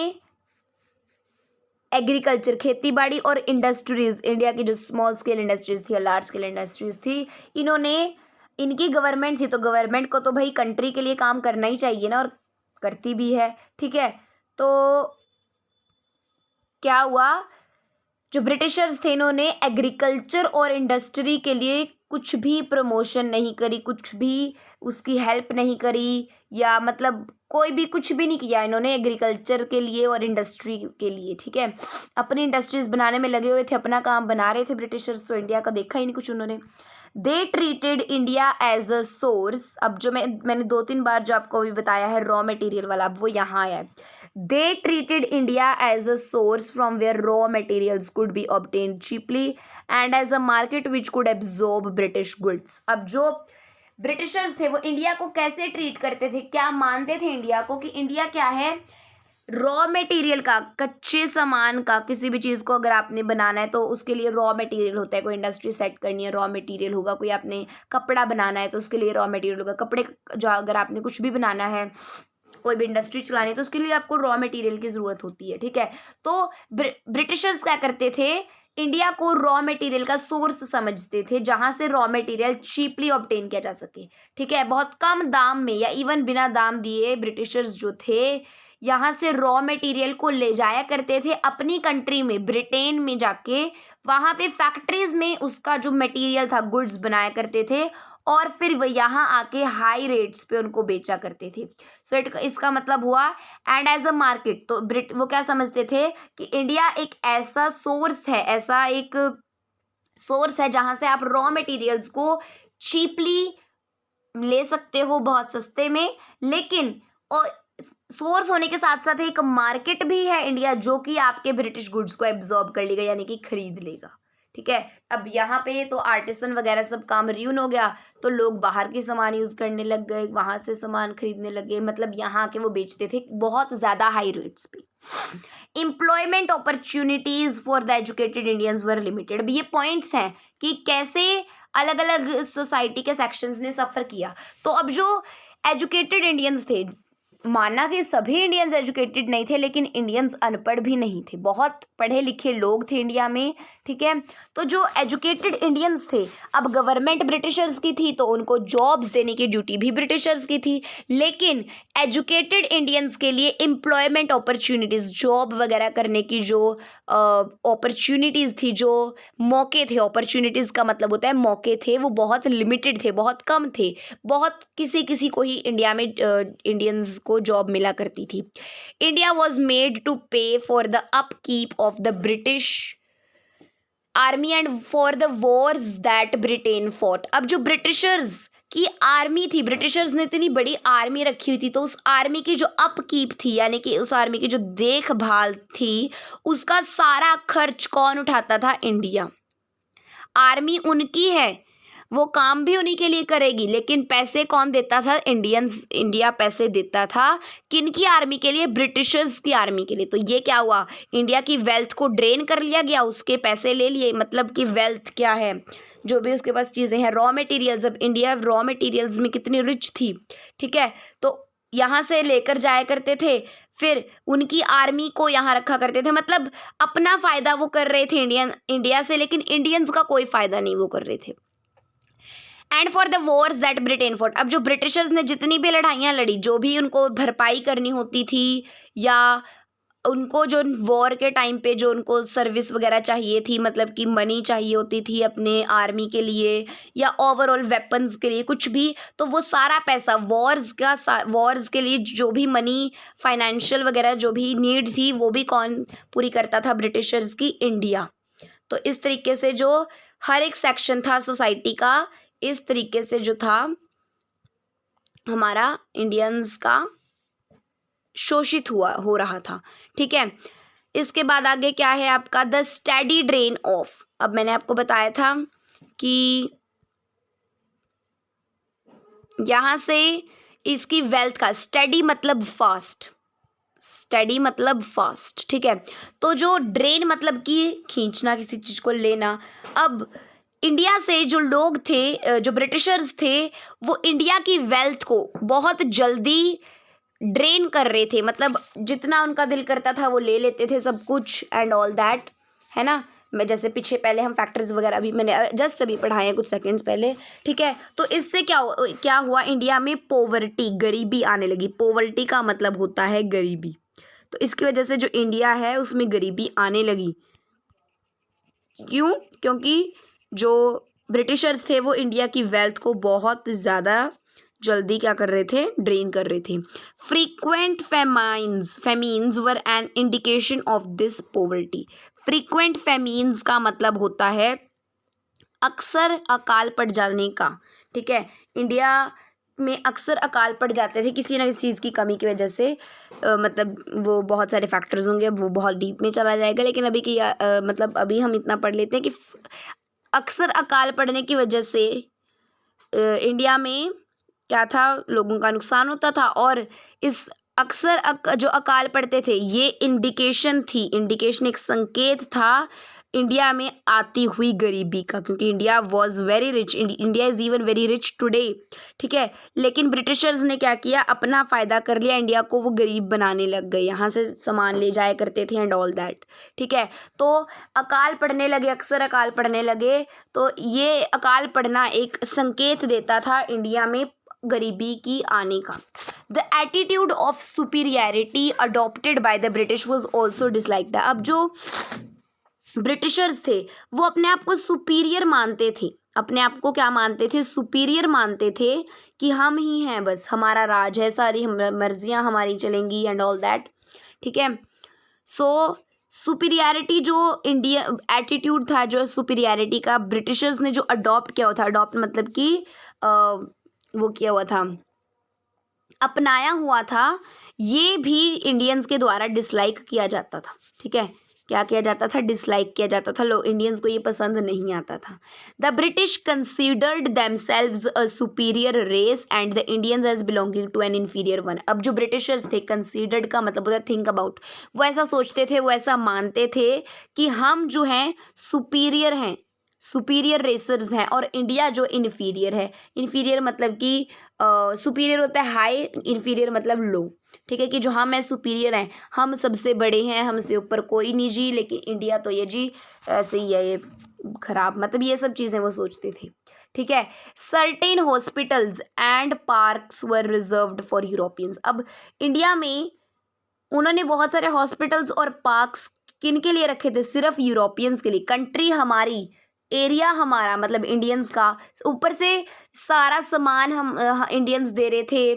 एग्रीकल्चर, खेती बाड़ी और इंडस्ट्रीज, इंडिया की जो स्मॉल स्केल इंडस्ट्रीज थी या लार्ज स्केल इंडस्ट्रीज थी, इन्होंने, इनकी गवर्नमेंट थी तो गवर्नमेंट को तो भाई कंट्री के लिए काम करना ही चाहिए ना, और करती भी है। ठीक है, तो क्या हुआ, जो ब्रिटिशर्स थे इन्होंने एग्रीकल्चर और इंडस्ट्री के लिए कुछ भी प्रमोशन नहीं करी, कुछ भी उसकी हेल्प नहीं करी, या मतलब कोई भी कुछ भी नहीं किया इन्होंने एग्रीकल्चर के लिए और इंडस्ट्री के लिए। ठीक है, अपनी इंडस्ट्रीज बनाने में लगे हुए थे, अपना काम बना रहे थे ब्रिटिशर्स, तो इंडिया का देखा ही नहीं कुछ उन्होंने। They treated India as a source, अब जो मैंने 2-3 बार जो आपको अभी बताया है रॉ मटेरियल वाला, अब वो यहाँ आया है। They treated India as a source from where raw materials could be obtained cheaply and as a market which could absorb British goods. अब जो ब्रिटिशर्स थे वो इंडिया को कैसे ट्रीट करते थे, क्या मानते थे इंडिया को कि इंडिया क्या है, रॉ मटेरियल का, कच्चे सामान का, किसी भी चीज़ को अगर आपने बनाना है तो उसके लिए रॉ मटेरियल होता है, कोई इंडस्ट्री सेट करनी है रॉ मटेरियल होगा, कोई आपने कपड़ा बनाना है तो उसके लिए रॉ मटेरियल होगा, कपड़े जो अगर आपने कुछ भी बनाना है, कोई भी इंडस्ट्री चलानी है तो उसके लिए आपको रॉ मटेरियल की ज़रूरत होती है, ठीक है। तो ब्रिटिशर्स क्या करते थे, इंडिया को रॉ मटेरियल का सोर्स समझते थे जहां से रॉ मटेरियल चीपली ऑब्टेन किया जा सके, ठीक है, बहुत कम दाम में या इवन बिना दाम दिए ब्रिटिशर्स जो थे यहाँ से रॉ मटेरियल को ले जाया करते थे अपनी कंट्री में, ब्रिटेन में जाके वहाँ पे फैक्ट्रीज में उसका जो मटेरियल था गुड्स बनाया करते थे और फिर वो यहाँ आके हाई रेट्स पे उनको बेचा करते थे। सो इसका मतलब हुआ एंड एज अ मार्केट, तो वो क्या समझते थे कि इंडिया एक ऐसा सोर्स है, ऐसा एक सोर्स है जहाँ से आप रॉ मटेरियल्स को चीपली ले सकते हो बहुत सस्ते में, लेकिन और सोर्स होने के साथ साथ एक मार्केट भी है इंडिया जो कि आपके ब्रिटिश गुड्स को एब्जॉर्ब कर लेगा यानी कि खरीद लेगा, ठीक है। अब यहाँ पे तो आर्टिसन वगैरह सब काम रियून हो गया तो लोग बाहर के सामान यूज करने लग गए, वहां से सामान खरीदने लगे, मतलब यहाँ के वो बेचते थे बहुत ज्यादा हाई रेट्स पे। Employment opportunities for the educated Indians were limited. अब ये पॉइंट्स हैं कि कैसे अलग अलग सोसाइटी के सेक्शंस ने सफ़र किया। तो अब जो एजुकेटेड इंडियंस थे, माना कि सभी इंडियंस एजुकेटेड नहीं थे लेकिन इंडियंस अनपढ़ भी नहीं थे, बहुत पढ़े लिखे लोग थे इंडिया में, ठीक है। तो जो एजुकेटेड इंडियंस थे, अब गवर्नमेंट ब्रिटिशर्स की थी तो उनको जॉब्स देने की ड्यूटी भी ब्रिटिशर्स की थी, लेकिन एजुकेटेड इंडियंस के लिए एम्प्लॉयमेंट अपॉर्चुनिटीज़, जॉब वगैरह करने की जो अपॉर्चुनिटीज़ थी, जो मौके थे, अपॉर्चुनिटीज़ का मतलब होता है मौके थे, वो बहुत लिमिटेड थे, बहुत कम थे, बहुत किसी को ही इंडिया में इंडियंस को जॉब मिला करती थी। इंडिया वॉज मेड टू पे for the upkeep of the British army and for the Wars that Britain fought. अब जो ब्रिटिशर्स की आर्मी थी, ब्रिटिशर्स ने इतनी बड़ी आर्मी रखी हुई थी तो उस आर्मी की जो अपकीप थी यानी कि उस आर्मी की जो देखभाल थी उसका सारा खर्च कौन उठाता था, इंडिया। आर्मी उनकी है, वो काम भी उन्हीं के लिए करेगी, लेकिन पैसे कौन देता था, इंडिया पैसे देता था किनकी आर्मी के लिए, ब्रिटिशर्स की आर्मी के लिए। तो ये क्या हुआ, इंडिया की वेल्थ को ड्रेन कर लिया गया, उसके पैसे ले लिए, मतलब कि वेल्थ क्या है, जो भी उसके पास चीज़ें हैं, रॉ मटेरियल्स। अब इंडिया रॉ मटेरियल्स में कितनी रिच थी, ठीक है, तो यहाँ से लेकर जाया करते थे, फिर उनकी आर्मी को यहाँ रखा करते थे, मतलब अपना फ़ायदा वो कर रहे थे इंडिया से, लेकिन इंडियंस का कोई फ़ायदा नहीं वो कर रहे थे। And for the Wars that Britain fought. अब जो ब्रिटिशर्स ने जितनी भी लड़ाइयाँ लड़ी, जो भी उनको भरपाई करनी होती थी या उनको जो वॉर के टाइम पे जो उनको सर्विस वगैरह चाहिए थी, मतलब कि मनी चाहिए होती थी अपने आर्मी के लिए या ओवरऑल वेपन्स के लिए कुछ भी, तो वो सारा पैसा वॉर्स के लिए जो भी मनी, फाइनेंशियल वगैरह जो भी नीड थी वो भी कौन पूरी करता था, ब्रिटिशर्स की, इंडिया। तो इस तरीके से जो हर एक सेक्शन था सोसाइटी का, इस तरीके से जो था हमारा इंडियंस का शोषित हो रहा था, ठीक है। इसके बाद आगे क्या है आपका, द स्टेडी ड्रेन ऑफ। अब मैंने आपको बताया था कि यहाँ से इसकी वेल्थ का, स्टेडी मतलब फास्ट, स्टडी मतलब फास्ट, ठीक है। तो जो ड्रेन मतलब कि खींचना, किसी चीज़ को लेना। अब इंडिया से जो लोग थे, जो ब्रिटिशर्स थे, वो इंडिया की वेल्थ को बहुत जल्दी ड्रेन कर रहे थे, मतलब जितना उनका दिल करता था वो ले लेते थे सब कुछ एंड ऑल दैट, है ना। मैं जैसे पीछे पहले हम फैक्टर्स वगैरह भी मैंने जस्ट अभी पढ़ाए हैं कुछ सेकंड्स पहले, ठीक है। तो इससे क्या हुआ, इंडिया में पोवर्टी, गरीबी आने लगी। पोवर्टी का मतलब होता है गरीबी, तो इसकी वजह से जो इंडिया है उसमें गरीबी आने लगी। क्यों, क्योंकि जो ब्रिटिशर्स थे वो इंडिया की वेल्थ को बहुत ज़्यादा जल्दी क्या कर रहे थे, ड्रेन कर रहे थे। Frequent famines were an indication of this poverty. Frequent famines का मतलब होता है अक्सर अकाल पड़ जाने का, ठीक है। इंडिया में अक्सर अकाल पड़ जाते थे किसी ना किसी चीज़ की कमी की वजह से। मतलब वो बहुत सारे फैक्टर्स होंगे, वो बहुत डीप में चला जाएगा, लेकिन अभी की मतलब अभी हम इतना पढ़ लेते हैं कि अक्सर अकाल पड़ने की वजह से इंडिया में क्या था, लोगों का नुकसान होता था। और इस अक्सर जो अकाल पड़ते थे ये इंडिकेशन एक संकेत था इंडिया में आती हुई गरीबी का, क्योंकि India was very rich, India is even very rich today, ठीक है। लेकिन ब्रिटिशर्स ने क्या किया, अपना फ़ायदा कर लिया, इंडिया को वो गरीब बनाने लग गए, यहाँ से सामान ले जाया करते थे एंड ऑल दैट, ठीक है। तो अकाल पड़ने लगे, अक्सर अकाल पड़ने लगे, तो ये अकाल पड़ना एक संकेत देता था इंडिया में गरीबी की आने का। The attitude of superiority adopted by the British was also disliked. अब जो ब्रिटिशर्स थे वो अपने आप को सुपीरियर मानते थे, अपने आप को क्या मानते थे, सुपीरियर मानते थे कि हम ही हैं, बस हमारा राज है, सारी मर्जियाँ हमारी चलेंगी एंड ऑल दैट, ठीक है। सो सुपीरियरिटी जो इंडिया एटीट्यूड था, जो सुपीरियरिटी का ब्रिटिशर्स ने जो अडॉप्ट किया हुआ था, अडॉप्ट मतलब कि वो किया हुआ था, अपनाया हुआ था, ये भी इंडियंस के द्वारा डिसलाइक किया जाता था, ठीक है। क्या किया जाता था, डिसलाइक किया जाता था, लोग इंडियंस को ये पसंद नहीं आता था। The British considered themselves a superior race and the Indians as belonging to an inferior one. अब जो ब्रिटिशर्स थे, कंसीडर्ड का मतलब होता है थिंक अबाउट, वो ऐसा सोचते थे, वो ऐसा मानते थे कि हम जो हैं सुपीरियर हैं, सुपीरियर रेसर्स हैं, और इंडिया जो इन्फीरियर है। इन्फीरियर मतलब कि सुपीरियर होता है हाई, इन्फीरियर मतलब लो, ठीक है, कि जो हम हैं सुपीरियर हैं, हम सबसे बड़े हैं, हमसे ऊपर कोई नहीं जी, लेकिन इंडिया तो ये जी ऐसे ही है, ये खराब, मतलब ये सब चीज़ें वो सोचते थे, ठीक है। Certain hospitals and parks were reserved for Europeans. अब इंडिया में उन्होंने बहुत सारे हॉस्पिटल्स और पार्क्स किन के लिए रखे थे, सिर्फ यूरोपियंस के लिए। कंट्री हमारी, एरिया हमारा, मतलब इंडियंस का, ऊपर से सारा सामान हम इंडियंस दे रहे थे,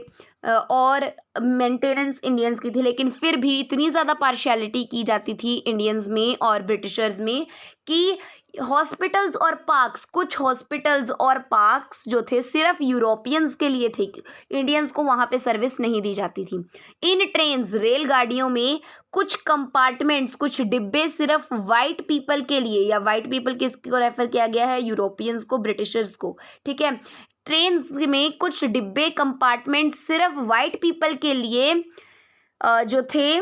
और मेंटेनेंस इंडियंस की थी, लेकिन फिर भी इतनी ज़्यादा पार्शियलिटी की जाती थी इंडियंस में और ब्रिटिशर्स में कि हॉस्पिटल्स और पार्क्स, कुछ हॉस्पिटल्स और पार्क्स जो थे सिर्फ यूरोपियंस के लिए थे, इंडियंस को वहाँ पे सर्विस नहीं दी जाती थी। इन ट्रेन्स, रेलगाड़ियों में कुछ कंपार्टमेंट्स, कुछ डिब्बे सिर्फ वाइट पीपल के लिए, या वाइट पीपल किसको रेफर किया गया है, यूरोपियंस को, ब्रिटिशर्स को, ठीक है। ट्रेन में कुछ डिब्बे, कंपार्टमेंट सिर्फ वाइट पीपल के लिए जो थे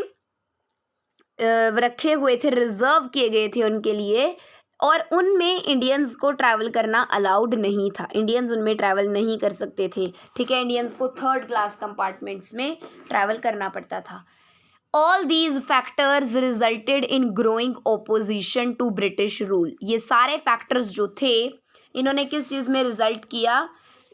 रखे हुए थे, रिजर्व किए गए थे उनके लिए, और उनमें इंडियंस को ट्रैवल करना अलाउड नहीं था, इंडियंस उनमें ट्रैवल नहीं कर सकते थे, ठीक है। इंडियंस को थर्ड क्लास कंपार्टमेंट्स में ट्रैवल करना पड़ता था। All these factors resulted in growing opposition to British rule. ये सारे फैक्टर्स जो थे, इन्होंने किस चीज़ में रिजल्ट किया,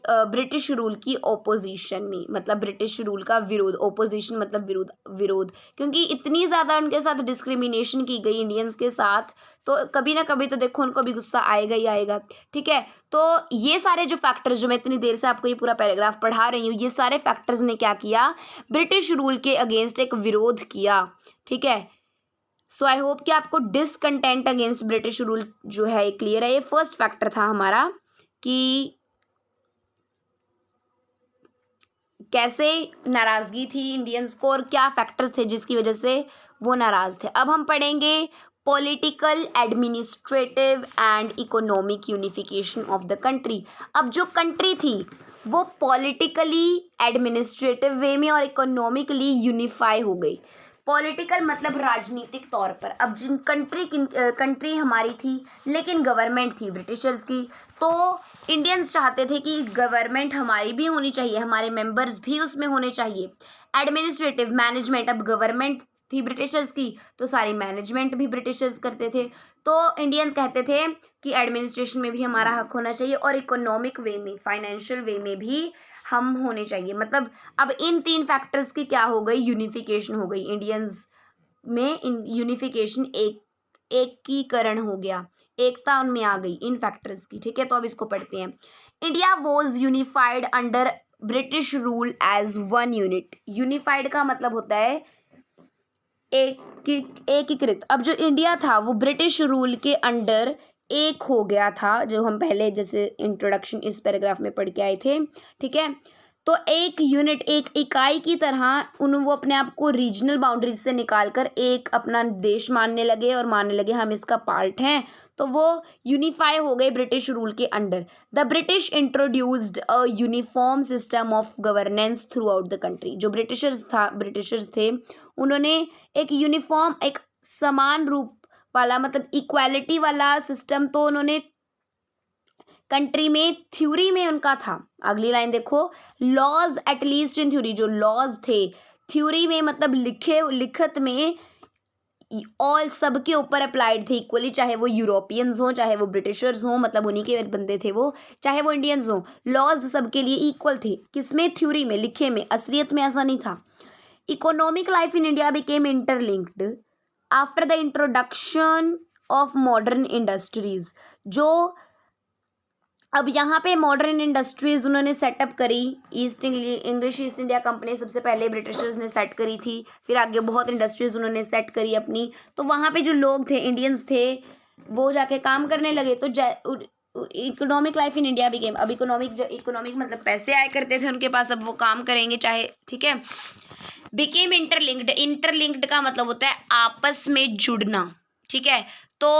ब्रिटिश रूल की ओपोजिशन में, मतलब ब्रिटिश रूल का विरोध, ओपोजिशन मतलब विरोध, क्योंकि इतनी ज़्यादा उनके साथ डिस्क्रिमिनेशन की गई इंडियंस के साथ, तो कभी ना कभी तो देखो उनको भी गुस्सा आएगा ही आएगा, ठीक है। तो ये सारे जो फैक्टर्स, जो मैं इतनी देर से आपको ये पूरा पैराग्राफ पढ़ा रही हूँ, ये सारे फैक्टर्स ने क्या किया, ब्रिटिश रूल के अगेंस्ट एक विरोध किया, ठीक है। सो आई होप कि आपको डिसकंटेंट अगेंस्ट ब्रिटिश रूल जो है क्लियर है। ये फर्स्ट फैक्टर था हमारा कि कैसे नाराज़गी थी इंडियंस को और क्या फैक्टर्स थे जिसकी वजह से वो नाराज़ थे। अब हम पढ़ेंगे political, administrative and economic unification of the country. अब जो कंट्री थी वो पॉलिटिकली, एडमिनिस्ट्रेटिव वे में और इकोनॉमिकली यूनिफाई हो गई। पॉलिटिकल मतलब राजनीतिक तौर पर। अब जिन कंट्री हमारी थी, लेकिन गवर्नमेंट थी ब्रिटिशर्स की, तो इंडियंस चाहते थे कि गवर्नमेंट हमारी भी होनी चाहिए, हमारे मेंबर्स भी उसमें होने चाहिए। एडमिनिस्ट्रेटिव, मैनेजमेंट, अब गवर्नमेंट थी ब्रिटिशर्स की तो सारी मैनेजमेंट भी ब्रिटिशर्स करते थे, तो इंडियंस कहते थे कि एडमिनिस्ट्रेशन में भी हमारा हक होना चाहिए और इकोनॉमिक वे में, फाइनेंशियल वे में भी हम होने चाहिए। मतलब अब इन तीन फैक्टर्स की क्या हो गई, यूनिफिकेशन हो गई इंडियंस में, यूनिफिकेशन, एकीकरण हो गया, एकता उनमें आ गई इन फैक्टर्स की, ठीक है। तो अब इसको पढ़ते हैं। India was unified under British rule as one unit. Unified का मतलब होता है एकीकृत। अब जो इंडिया था वो ब्रिटिश रूल के अंडर एक हो गया था, जो हम पहले जैसे इंट्रोडक्शन इस पैराग्राफ में पढ़ के आए थे, ठीक है। तो एक यूनिट, एक इकाई की तरह वो अपने आप को रीजनल बाउंड्रीज से निकाल कर एक अपना देश मानने लगे और मानने लगे हम इसका पार्ट हैं। तो वो यूनिफाई हो गए ब्रिटिश रूल के under. The British introduced a uniform system of governance through out the country. जो ब्रिटिशर्स थे उन्होंने एक यूनिफॉर्म, एक समान रूप वाला, मतलब इक्वालिटी वाला सिस्टम तो उन्होंने कंट्री में, थ्योरी में उनका था। अगली लाइन देखो, लॉज एटलीस्ट इन थ्योरी। जो लॉज थे थ्योरी में, मतलब लिखत में ऑल सबके ऊपर अप्लाइड थे इक्वली, चाहे वो यूरोपियंस हों, चाहे वो ब्रिटिशर्स हों, मतलब उन्हीं के बंदे थे वो, चाहे वो इंडियंस हों, लॉज सबके लिए इक्वल थे। किसमें? थ्योरी में, लिखे में। असलियत में ऐसा नहीं था। Economic life in India became interlinked after the introduction of modern industries. जो अब यहाँ पे मॉडर्न इंडस्ट्रीज उन्होंने सेटअप करी। इंग्लिश ईस्ट इंडिया कंपनी सबसे पहले ब्रिटिशर्स ने सेट करी थी, फिर आगे बहुत इंडस्ट्रीज उन्होंने सेट करी अपनी। तो वहाँ पे जो लोग थे, इंडियंस थे, वो जाके काम करने लगे। तो economic life in India became, अब इकोनॉमिक मतलब पैसे आया करते थे उनके पास, अब वो काम करेंगे चाहे, ठीक है। बिकेम इंटरलिंक्ड, इंटरलिंक्ड का मतलब होता है आपस में जुड़ना, ठीक है। तो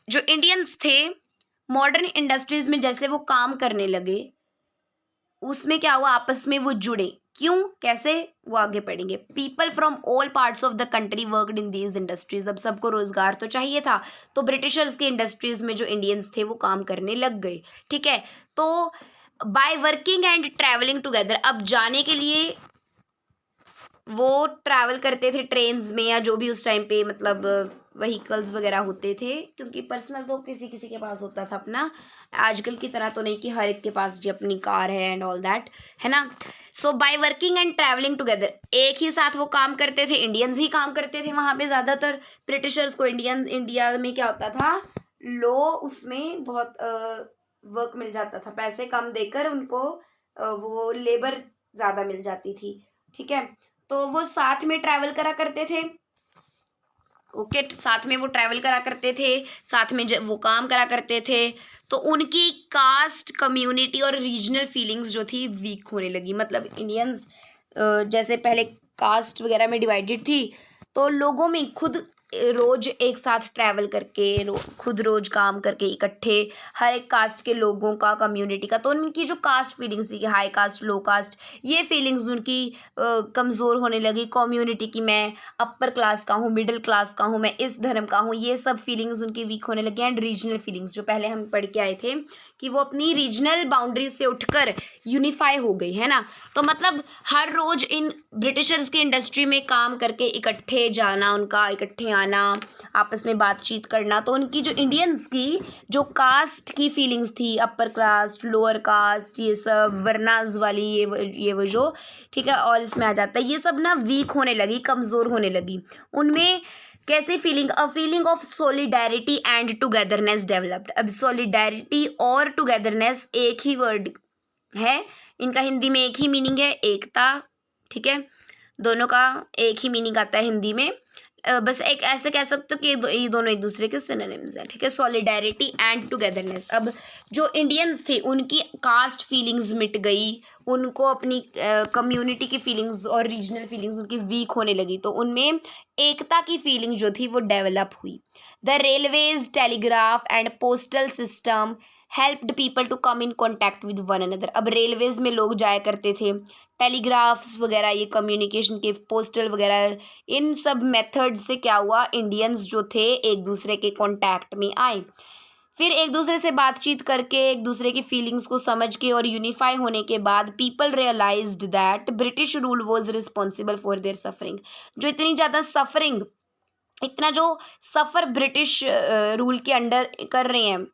जो इंडियंस थे मॉडर्न इंडस्ट्रीज में जैसे वो काम करने लगे, उसमें क्या हुआ, आपस में वो जुड़े। क्यों, कैसे, वो आगे पढ़ेंगे। People from all parts of the country worked in these industries. अब सबको रोजगार तो चाहिए था, तो ब्रिटिशर्स के इंडस्ट्रीज में जो इंडियंस थे वो काम करने लग गए, ठीक है। तो bye working and travelling together, अब जाने के लिए वो ट्रैवल करते थे ट्रेन्स में, या जो भी उस टाइम पे मतलब व्हीकल्स वगैरह होते थे, क्योंकि पर्सनल तो किसी किसी के पास होता था अपना, आजकल की तरह तो नहीं कि हर एक के पास जी अपनी कार है एंड ऑल दैट, है ना। So by working and travelling together, एक ही साथ वो काम करते थे। इंडियंस ही काम करते थे वहाँ पे ज़्यादातर। ब्रिटिशर्स को इंडिया में क्या होता था, लो उसमें बहुत वर्क मिल जाता था, पैसे कम देकर उनको वो लेबर ज़्यादा मिल जाती थी, ठीक है। तो वो साथ में ट्रैवल करा करते थे, ओके, साथ में वो ट्रैवल करा करते थे, साथ में जब वो काम करा करते थे, तो उनकी कास्ट, कम्युनिटी और रीजनल फीलिंग्स जो थी वीक होने लगी। मतलब इंडियंस जैसे पहले कास्ट वगैरह में डिवाइडेड थी, तो लोगों में खुद रोज एक साथ ट्रैवल करके, खुद रोज काम करके इकट्ठे, हर एक कास्ट के लोगों का, कम्युनिटी का, तो उनकी जो कास्ट फीलिंग्स थी कि हाई कास्ट, लो कास्ट, ये फीलिंग्स उनकी कमज़ोर होने लगी। कम्युनिटी की, मैं अपर क्लास का हूँ, मिडिल क्लास का हूँ, मैं इस धर्म का हूँ, ये सब फीलिंग्स उनकी वीक होने लगी। एंड रीजनल फीलिंग्स, जो पहले हम पढ़ के आए थे कि वो अपनी रीजनल बाउंड्रीज से उठकर यूनिफाई हो गई, है ना। तो मतलब हर रोज इन ब्रिटिशर्स की इंडस्ट्री में काम करके इकट्ठे जाना, उनका इकट्ठे आना, आपस में बातचीत करना, तो उनकी जो इंडियंस की जो कास्ट की फीलिंग्स थी, अपर कास्ट, लोअर कास्ट, ये सब वर्नाज वाली, ये वो जो, ठीक है, और इसमें आ जाता है, ये सब ना वीक होने लगी, कमज़ोर होने लगी। उनमें कैसी feeling, a feeling of solidarity and togetherness developed. अब सोलिडेरिटी और टुगेदरनेस एक ही वर्ड है, इनका हिंदी में एक ही मीनिंग है, एकता, ठीक है, दोनों का एक ही मीनिंग आता है हिंदी में। बस एक ऐसे कह सकते हो कि ये दोनों एक दूसरे के सिनोनिम्स हैं, ठीक है, सॉलिडेरिटी एंड टुगेदरनेस। अब जो इंडियंस थे उनकी कास्ट फीलिंग्स मिट गई, उनको अपनी कम्युनिटी की फीलिंग्स और रीजनल फीलिंग्स उनकी वीक होने लगी, तो उनमें एकता की फीलिंग जो थी वो डेवलप हुई। The railways, telegraph and postal system helped people to come in contact with one another. अब रेलवेज में लोग जाया करते थे, टेलीग्राफ्स वगैरह, ये कम्युनिकेशन के, पोस्टल वगैरह, इन सब मेथड से क्या हुआ, इंडियंस जो थे एक दूसरे के कांटेक्ट में आए। फिर एक दूसरे से बातचीत करके, एक दूसरे की फीलिंग्स को समझ के और यूनिफाई होने के बाद people realised that British rule was responsible for their suffering. जो इतनी ज़्यादा सफरिंग, इतना जो सफ़र ब्रिटिश रूल के अंडर कर रहे हैं,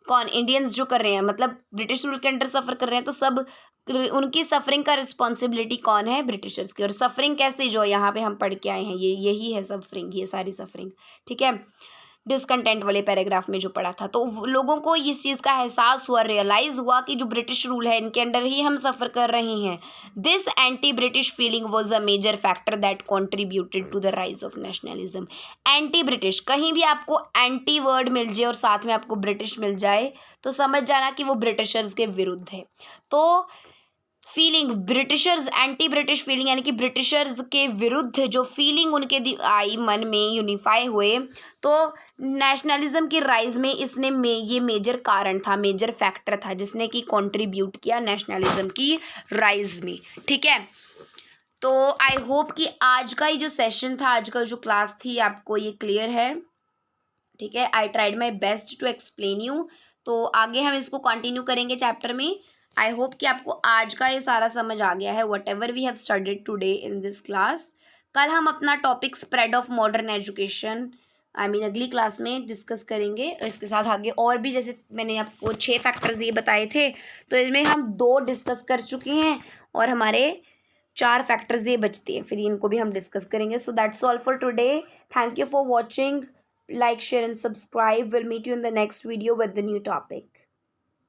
कौन, इंडियंस जो कर रहे हैं, मतलब ब्रिटिश रूल के अंडर सफ़र कर रहे हैं, तो सब उनकी सफरिंग का रिस्पॉन्सिबिलिटी कौन है, ब्रिटिशर्स की। और सफरिंग कैसे, जो यहाँ पे हम पढ़ के आए हैं, यही है सफरिंग, ये सारी सफरिंग, ठीक है, डिसकंटेंट वाले पैराग्राफ में जो पढ़ा था। तो लोगों को इस चीज़ का एहसास हुआ, रियलाइज़ हुआ कि जो ब्रिटिश रूल है इनके अंडर ही हम सफ़र कर रहे हैं। This anti British feeling was a major factor that contributed to the rise of nationalism. Anti British, कहीं भी आपको एंटी वर्ड मिल जाए और साथ में आपको ब्रिटिश मिल जाए तो समझ जाना कि वो ब्रिटिशर्स के विरुद्ध है। तो feeling Britishers, anti British feeling यानी कि ब्रिटिशर्स के विरुद्ध जो फीलिंग उनके आई मन में, यूनिफाई हुए, तो नेशनलिज्म की राइज में इसने ये मेजर कारण था, मेजर फैक्टर था जिसने कि कंट्रीब्यूट किया नेशनलिज्म की राइज में। ठीक है, तो आई होप कि आज का ये जो सेशन था, आज का जो क्लास थी, आपको ये क्लियर है। ठीक है, I tried my best to explain you. तो आगे हम इसको कंटिन्यू करेंगे चैप्टर में। आई होप कि आपको आज का ये सारा समझ आ गया है, whatever we have studied today in this class. कल हम अपना topic spread of modern education अगली क्लास में डिस्कस करेंगे। इसके साथ आगे और भी, जैसे मैंने आपको 6 फैक्टर्स ये बताए थे, तो इनमें हम 2 डिस्कस कर चुके हैं और हमारे 4 फैक्टर्स ये बचते हैं, फिर इनको भी हम डिस्कस करेंगे। So that's all for today. Thank you for watching. Like, share and subscribe. We'll meet you in the next video with the new topic.